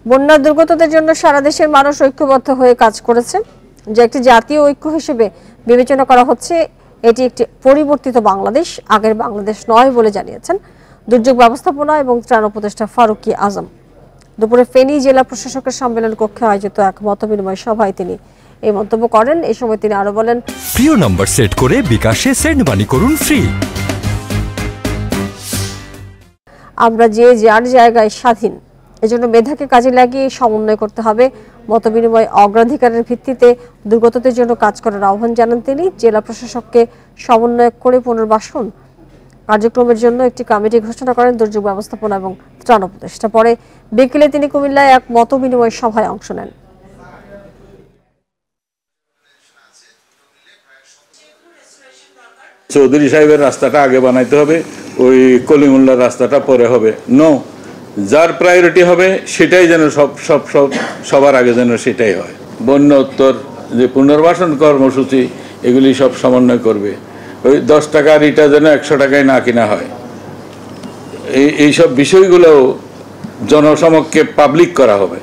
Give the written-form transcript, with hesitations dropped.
বন্যা দুর্গতদের জন্য সারা দেশের মানুষ ঐক্যবদ্ধ হয়ে কাজ করেছে, যে একটি জাতীয় ঐক্য হিসেবে বিবেচনা করা হচ্ছে। এটি একটি পরিবর্তিত বাংলাদেশ, আগের বাংলাদেশ নয় বলে জানিয়েছেন দুর্যোগ ব্যবস্থাপনা এবং ত্রাণ উপদেষ্টা ফারুকী আজম। দুপুরে ফেনী জেলা প্রশাসকের সম্মেলন কক্ষে আয়োজিত এক মতবিনিময় সভায় তিনি এই মন্তব্য করেন। এই সময় তিনি আরো বলেন, প্রিয় নম্বর সেট করে বিকাশে সেন্ড মানি করুন ফ্রি। আমরা যে যার জায়গায় স্বাধীন, এজন্য মেধাকে কাজে লাগিয়ে সমন্বয় করতে হবে। মতবিনিময় অগ্রাধিকারের ভিত্তিতে দুর্গতদের জন্য কাজ করার আহ্বান জানান তিনি। জেলা প্রশাসককে সমন্বয় করে পুনর্বাসন কার্যক্রমের জন্য একটি কমিটি ঘোষণা করেন দুর্যোগ ব্যবস্থাপনা এবং ত্রাণ উপদেষ্টা। পরে বিকেলে তিনি কুমিল্লায় এক মতবিনিময় সভায় অংশ নেন। চৌধুরী সাহেবের রাস্তাটা আগে বানাইতে হবে, ওই কলিমুল্লার রাস্তাটা পরে হবে। যার প্রায়োরিটি হবে সেটাই যেন সবার আগে যেন সেটাই হয়। বন্যা উত্তর যে পুনর্বাসন কর্মসূচি, এগুলি সব সমন্বয় করবে। ওই 10 টাকার ইটা যেন 100 টাকায় না কিনা হয়, এইসব বিষয়গুলো জনসমক্ষে পাবলিক করা হবে।